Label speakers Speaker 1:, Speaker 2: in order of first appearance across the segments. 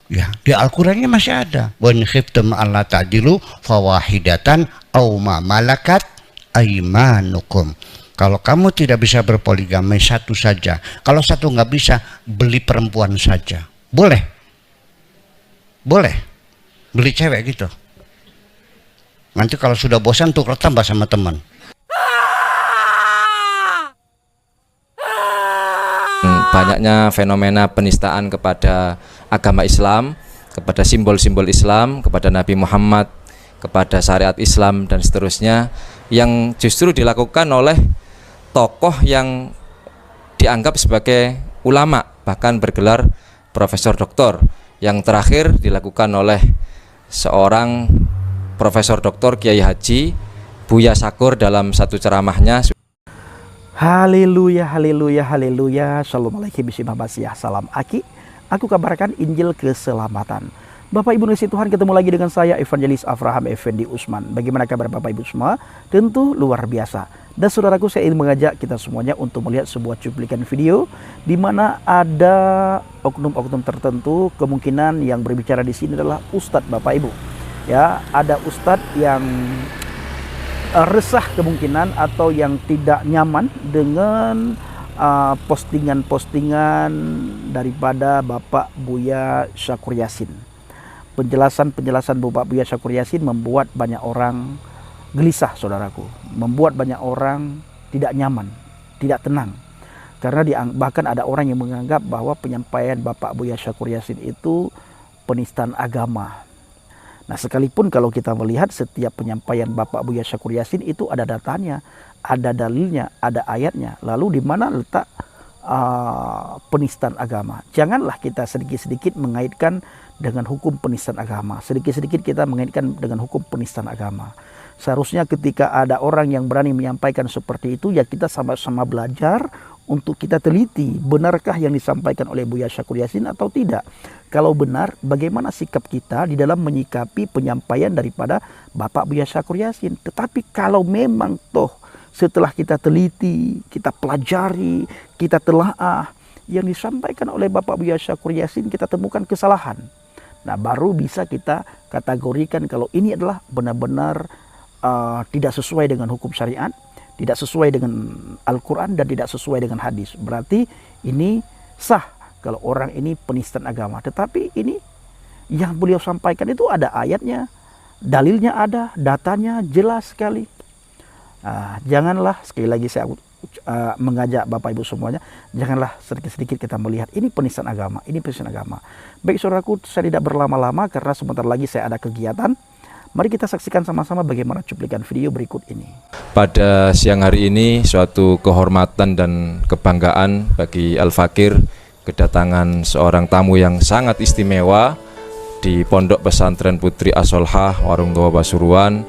Speaker 1: Ya, di Al-Qur'annya masih ada. Wa in khiftum alla ta'dilu fawahidatan aw ma malakat aimanukum. Kalau kamu tidak bisa berpoligami, satu saja. Kalau satu nggak bisa, beli perempuan saja. Boleh. Boleh. Beli cewek gitu. Nanti kalau sudah bosan tuh tambah sama teman.
Speaker 2: Banyaknya fenomena penistaan kepada agama Islam, kepada simbol-simbol Islam, kepada Nabi Muhammad, kepada syariat Islam dan seterusnya, yang justru dilakukan oleh tokoh yang dianggap sebagai ulama, bahkan bergelar profesor doktor. Yang terakhir dilakukan oleh seorang profesor doktor Kiai Haji Buya Sakur dalam satu ceramahnya.
Speaker 3: Haleluya, haleluya, haleluya. Shalom alaikum bismillahirrahmanirrahim. Salam Aki. Aku kabarkan Injil keselamatan. Bapak Ibu kasih Tuhan, ketemu lagi dengan saya Evangelis Avraham Effendi Usman. Bagaimana kabar Bapak Ibu semua? Tentu luar biasa. Dan saudaraku, saya ingin mengajak kita semuanya untuk melihat sebuah cuplikan video di mana ada oknum-oknum tertentu, kemungkinan yang berbicara di sini adalah ustadz Bapak Ibu. Ya, ada ustadz yang resah kemungkinan atau yang tidak nyaman dengan postingan-postingan daripada Bapak Buya Syakur Yassin. Penjelasan-penjelasan Bapak Buya Syakur Yassin membuat banyak orang gelisah, saudaraku. Membuat banyak orang tidak nyaman, tidak tenang. Karena bahkan ada orang yang menganggap bahwa penyampaian Bapak Buya Syakur Yassin itu penistaan agama. Nah, sekalipun kalau kita melihat setiap penyampaian Bapak Buya Syakur Yassin itu ada datanya, ada dalilnya, ada ayatnya. Lalu di mana letak penistaan agama? Janganlah kita sedikit-sedikit mengaitkan dengan hukum penistaan agama. Sedikit-sedikit kita mengaitkan dengan hukum penistaan agama. Seharusnya ketika ada orang yang berani menyampaikan seperti itu, ya kita sama-sama belajar untuk kita teliti, benarkah yang disampaikan oleh Buya Syakur Yassin atau tidak. Kalau benar, bagaimana sikap kita di dalam menyikapi penyampaian daripada Bapak Buya Syakur Yassin. Tetapi kalau memang toh setelah kita teliti, kita pelajari, kita telaah, yang disampaikan oleh Bapak Buya Syakur Yassin kita temukan kesalahan. Nah, baru bisa kita kategorikan kalau ini adalah benar-benar tidak sesuai dengan hukum syariat, tidak sesuai dengan Al-Quran, dan tidak sesuai dengan hadis. Berarti ini sah kalau orang ini penistaan agama. Tetapi ini yang beliau sampaikan itu ada ayatnya, dalilnya ada, datanya jelas sekali. Janganlah, sekali lagi saya mengajak Bapak Ibu semuanya, janganlah sedikit-sedikit kita melihat ini penistaan agama, ini penistaan agama. Baik saudaraku, saya tidak berlama-lama karena sebentar lagi saya ada kegiatan. Mari kita saksikan sama-sama bagaimana cuplikan video berikut ini.
Speaker 2: Pada siang hari ini suatu kehormatan dan kebanggaan bagi Al-Fakir kedatangan seorang tamu yang sangat istimewa di Pondok Pesantren Putri As-Solhah Warung Tua Pasuruan.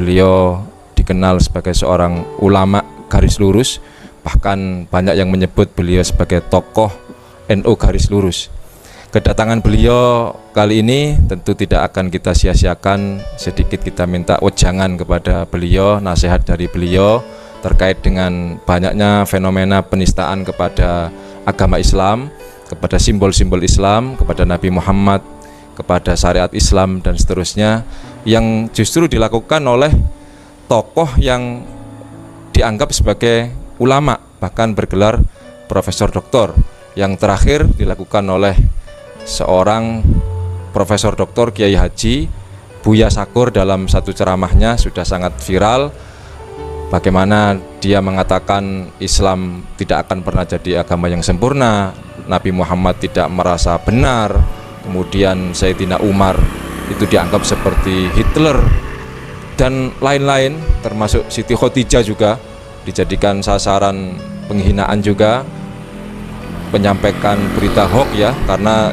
Speaker 2: Beliau dikenal sebagai seorang ulama garis lurus, bahkan banyak yang menyebut beliau sebagai tokoh NU garis lurus. Kedatangan beliau kali ini tentu tidak akan kita sia-siakan. Sedikit kita minta wejangan kepada beliau, nasihat dari beliau terkait dengan banyaknya fenomena penistaan kepada agama Islam, kepada simbol-simbol Islam, kepada Nabi Muhammad, kepada syariat Islam dan seterusnya, yang justru dilakukan oleh tokoh yang dianggap sebagai ulama, bahkan bergelar profesor doktor. Yang terakhir dilakukan oleh seorang profesor doktor Kiai Haji Buya Sakur dalam satu ceramahnya sudah sangat viral. Bagaimana dia mengatakan Islam tidak akan pernah jadi agama yang sempurna, Nabi Muhammad tidak merasa benar, kemudian Sayyidina Umar itu dianggap seperti Hitler dan lain-lain, termasuk Siti Khadijah juga dijadikan sasaran penghinaan juga, menyampaikan berita hoax ya, karena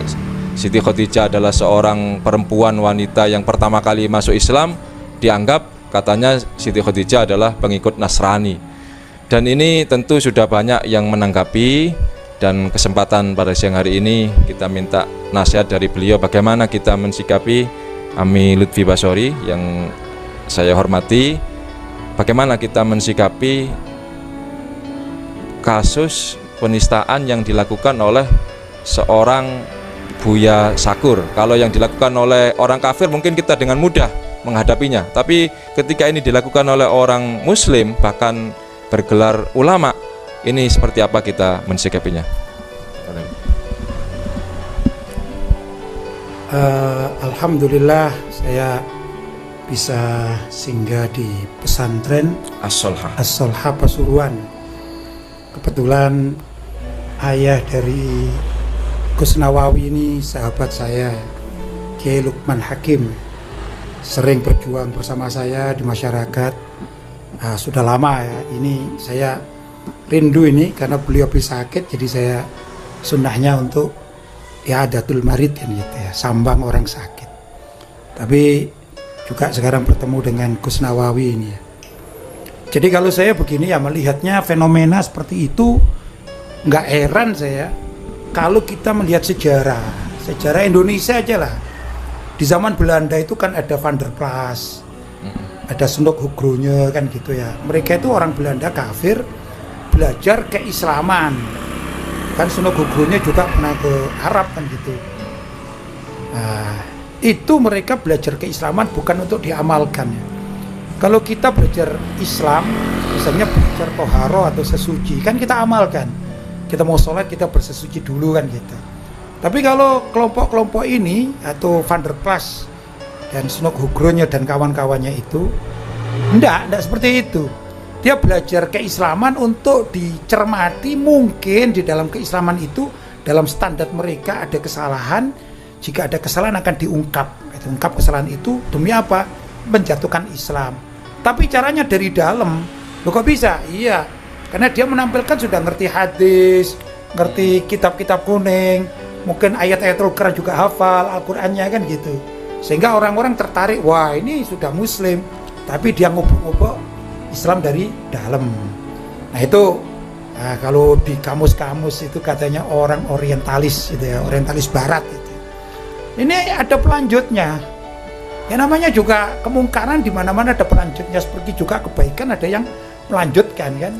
Speaker 2: Siti Khadijah adalah seorang perempuan wanita yang pertama kali masuk Islam, dianggap katanya Siti Khadijah adalah pengikut Nasrani. Dan ini tentu sudah banyak yang menanggapi, dan kesempatan pada siang hari ini kita minta nasihat dari beliau bagaimana kita mensikapi Ami Lutfi Basori yang saya hormati, bagaimana kita mensikapi kasus penistaan yang dilakukan oleh seorang Buya Sakur. Kalau yang dilakukan oleh orang kafir mungkin kita dengan mudah menghadapinya, tapi ketika ini dilakukan oleh orang muslim bahkan bergelar ulama, ini seperti apa kita mensikapinya?
Speaker 4: Alhamdulillah saya bisa singgah di pesantren As-Solha Pasuruan. Kebetulan ayah dari Gus Nawawi ini sahabat saya, Kiai Lukman Hakim, sering berjuang bersama saya di masyarakat. Sudah lama ya, ini saya rindu ini karena beliau sakit, jadi saya sunnahnya untuk i'adatul marid kan gitu ya, sambang orang sakit. Tapi juga sekarang bertemu dengan Gus Nawawi ini ya. Jadi kalau saya begini ya melihatnya fenomena seperti itu, nggak heran saya kalau kita melihat sejarah Indonesia aja lah. Di zaman Belanda itu kan ada Van der Plas, ada Snok Hugronje kan gitu ya. Mereka itu orang Belanda kafir belajar keislaman. Kan Snok Hugronje juga pernah ke Arab kan gitu. Nah, itu mereka belajar keislaman bukan untuk diamalkan ya. Kalau kita belajar Islam, misalnya belajar toharo atau sesuci, kan kita amalkan. Kita mau sholat kita bersesuci dulu kan gitu. Tapi kalau kelompok-kelompok ini atau Van der Plas dan Snok Hugronje dan kawan-kawannya itu enggak seperti itu. Dia belajar keislaman untuk dicermati, mungkin di dalam keislaman itu dalam standar mereka ada kesalahan. Jika ada kesalahan akan diungkap kesalahan itu demi apa? Menjatuhkan Islam. Tapi caranya dari dalam. Loh kok bisa? Iya, karena dia menampilkan sudah ngerti hadis, ngerti kitab-kitab kuning, mungkin ayat-ayat Al-Quran juga hafal, Al-Qurannya kan gitu. Sehingga orang-orang tertarik, wah ini sudah muslim, tapi dia ngubuk-ngubuk Islam dari dalam. Nah itu, kalau di kamus-kamus itu katanya orang orientalis gitu ya, orientalis barat gitu. Ini ada pelanjutnya. Ya namanya juga kemungkaran di mana-mana ada pelanjutnya, seperti juga kebaikan ada yang melanjutkan kan.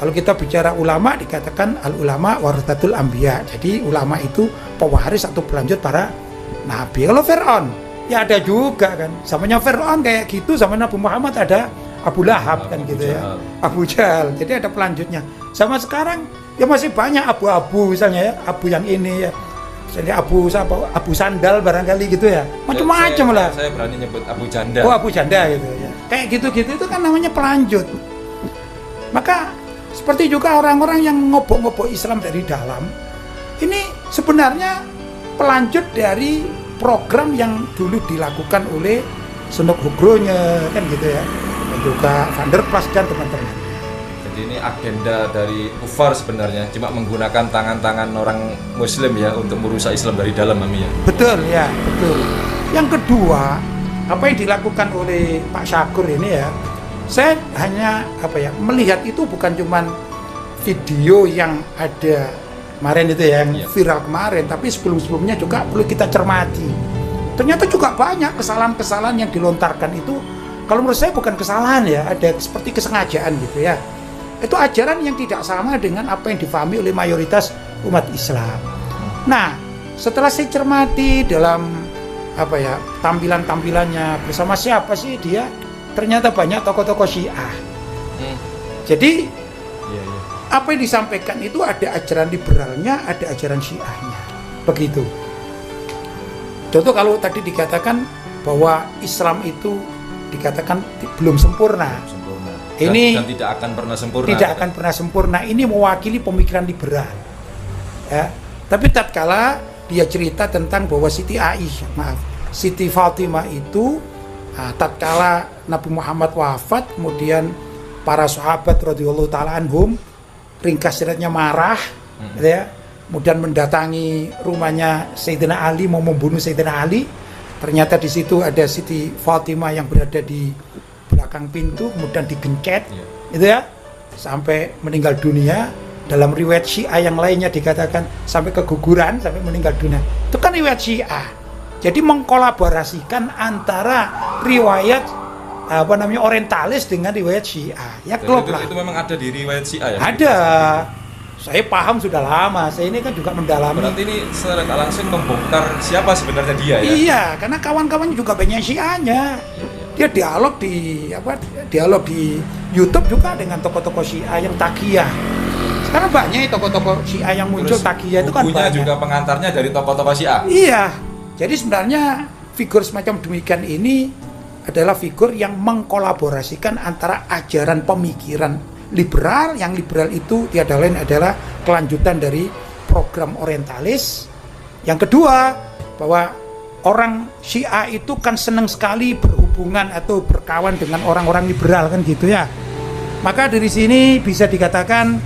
Speaker 4: Kalau kita bicara ulama dikatakan al ulama warathatul anbiya. Jadi ulama itu pewaris atau pelanjut para nabi. Kalau Fir'aun ya ada juga kan. Samanya Fir'aun kayak gitu, sama Nabi Muhammad ada Abu Lahab kan gitu ya. Abu Jahal. Jadi ada pelanjutnya. Sama sekarang ya masih banyak abu-abu misalnya ya, abu yang ini ya. Misalnya Abu Sandal barangkali gitu ya. Macam-macam lah.
Speaker 2: Saya berani nyebut Abu Janda.
Speaker 4: Oh, Abu Janda gitu ya. Kayak gitu-gitu itu kan namanya pelanjut. Maka seperti juga orang-orang yang ngobok-ngobok Islam dari dalam. Ini sebenarnya pelanjut dari program yang dulu dilakukan oleh Snok Hugronje kan gitu ya. Dan juga Van der Plas dan teman-teman.
Speaker 2: Jadi ini agenda dari kufar sebenarnya, cuma menggunakan tangan-tangan orang muslim ya untuk merusak Islam dari dalam, Mami ya.
Speaker 4: Betul ya, betul. Yang kedua, apa yang dilakukan oleh Pak Syakur ini ya, saya hanya melihat itu bukan cuman video yang ada kemarin itu ya, yang viral kemarin, tapi sebelum-sebelumnya juga perlu kita cermati. Ternyata juga banyak kesalahan-kesalahan yang dilontarkan itu, kalau menurut saya bukan kesalahan ya, ada seperti kesengajaan gitu ya. Itu ajaran yang tidak sama dengan apa yang difahami oleh mayoritas umat Islam. Nah, setelah saya cermati dalam tampilan-tampilannya bersama siapa sih dia, ternyata banyak tokoh-tokoh Syiah. Jadi apa yang disampaikan itu ada ajaran liberalnya, ada ajaran Syiahnya. Begitu. Contoh kalau tadi dikatakan bahwa Islam itu dikatakan belum sempurna. Ini
Speaker 2: dan tidak akan pernah sempurna.
Speaker 4: Tidak akan pernah sempurna. Ini mewakili pemikiran liberal. Ya. Tapi tatkala dia cerita tentang bahwa Siti Fatimah itu tatkala Nabi Muhammad wafat, kemudian para sahabat radhiyallahu taala anhum ringkas ceritanya marah, gitu ya. Kemudian mendatangi rumahnya Sayyidina Ali, mau membunuh Sayyidina Ali. Ternyata di situ ada Siti Fatimah yang berada di belakang pintu, kemudian digencet, gitu ya, sampai meninggal dunia. Dalam riwayat Syiah yang lainnya dikatakan sampai keguguran, sampai meninggal dunia. Itu kan riwayat Syiah. Jadi mengkolaborasikan antara riwayat orientalis dengan riwayat Syiah. Ya klop lah.
Speaker 2: Itu memang ada di riwayat Syiah ya?
Speaker 4: Ada. Saya paham sudah lama. Saya ini kan juga mendalami.
Speaker 2: Berarti ini secara langsung membongkar siapa sebenarnya dia ya?
Speaker 4: Iya, karena kawan-kawannya juga banyak Syiahnya. Dia dialog di YouTube juga dengan tokoh-tokoh Syiah yang takiyah. Sekarang banyak tokoh-tokoh Syiah yang muncul takiyah itu kan
Speaker 2: bukunya
Speaker 4: banyak.
Speaker 2: juga pengantarnya dari tokoh-tokoh Syiah.
Speaker 4: Iya. Jadi sebenarnya figur semacam demikian ini adalah figur yang mengkolaborasikan antara ajaran pemikiran liberal, yang liberal itu tiada lain adalah kelanjutan dari program orientalis. Yang kedua, bahwa orang Syiah itu kan senang sekali berhubungan atau berkawan dengan orang-orang liberal kan gitu ya. Maka dari sini bisa dikatakan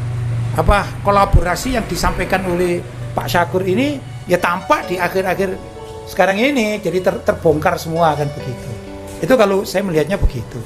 Speaker 4: kolaborasi yang disampaikan oleh Pak Syakur ini ya tampak di akhir-akhir sekarang ini jadi terbongkar semua kan begitu. Itu kalau saya melihatnya begitu.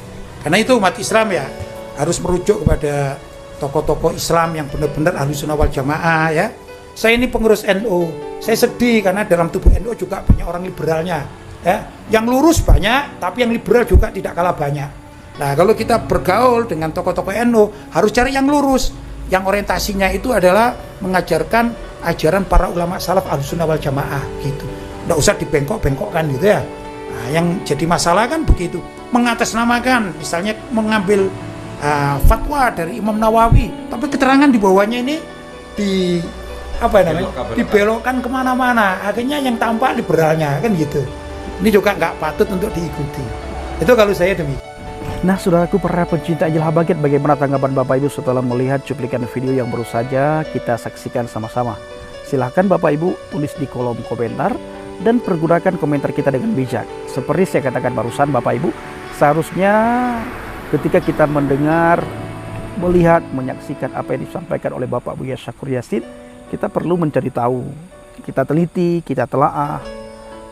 Speaker 4: Karena itu umat Islam ya harus merujuk kepada tokoh-tokoh Islam yang benar-benar Ahlussunnah wal Jamaah ya. Saya ini pengurus NU, saya sedih karena dalam tubuh NU juga banyak orang liberalnya ya. Yang lurus banyak, tapi yang liberal juga tidak kalah banyak. Nah, kalau kita bergaul dengan tokoh-tokoh NU harus cari yang lurus, yang orientasinya itu adalah mengajarkan ajaran para ulama salaf Ahlussunnah wal Jamaah gitu. Nggak usah dibengkok-bengkokkan gitu ya. Nah, yang jadi masalah kan begitu, mengatasnamakan misalnya mengambil fatwa dari Imam Nawawi, tapi keterangan di bawahnya ini dibelokkan kemana-mana, akhirnya yang tampak liberalnya kan gitu. Ini juga nggak patut untuk diikuti. Itu kalau saya demikian.
Speaker 3: Nah, saudaraku para pencinta Ajil Habagat, bagaimana tanggapan Bapak Ibu setelah melihat cuplikan video yang baru saja kita saksikan sama-sama? Silahkan Bapak Ibu tulis di kolom komentar dan pergunakan komentar kita dengan bijak. Seperti saya katakan barusan Bapak Ibu, seharusnya ketika kita mendengar, melihat, menyaksikan apa yang disampaikan oleh Bapak Buya Syakur Yassin, kita perlu mencari tahu, kita teliti, kita telaah,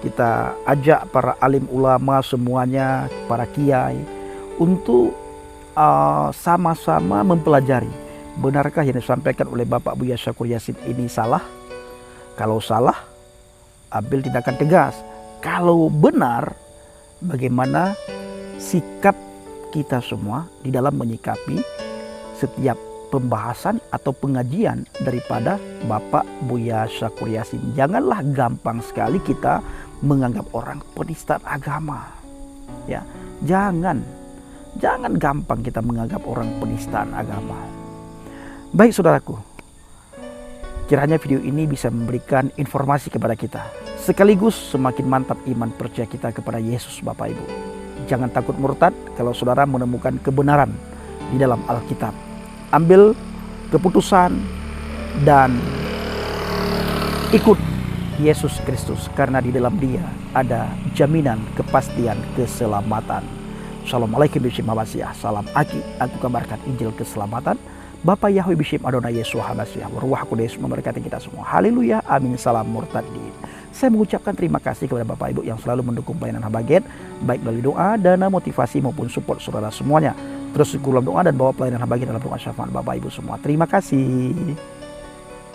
Speaker 3: kita ajak para alim ulama semuanya, para kiai, untuk sama-sama mempelajari, benarkah yang disampaikan oleh Bapak Buya Syakur Yassin ini salah? Kalau salah, ambil tindakan tegas. Kalau benar, bagaimana sikap kita semua di dalam menyikapi setiap pembahasan atau pengajian daripada Bapak Buya Syakur Yassin. Janganlah gampang sekali kita menganggap orang penistaan agama. Ya, jangan gampang kita menganggap orang penistaan agama. Baik saudaraku, kiranya video ini bisa memberikan informasi kepada kita, sekaligus semakin mantap iman percaya kita kepada Yesus Bapak Ibu. Jangan takut murtad kalau saudara menemukan kebenaran di dalam Alkitab. Ambil keputusan dan ikut Yesus Kristus, karena di dalam Dia ada jaminan kepastian keselamatan. Assalamualaikum warahmatullahi wabarakatuh. Salam Aki, aku kabarkan Injil keselamatan. Bapak Yahweh Bishim Adonai Yesus Hamasiah, Ruah Kudus memberkati kita semua. Haleluya, amin, salam murtadin. Saya mengucapkan terima kasih kepada Bapak Ibu yang selalu mendukung pelayanan Habagat, baik melalui doa, dana, motivasi maupun support saudara semuanya. Terus dalam doa dan bawa pelayanan Habagat dalam doa syafaat Bapak Ibu semua. Terima kasih.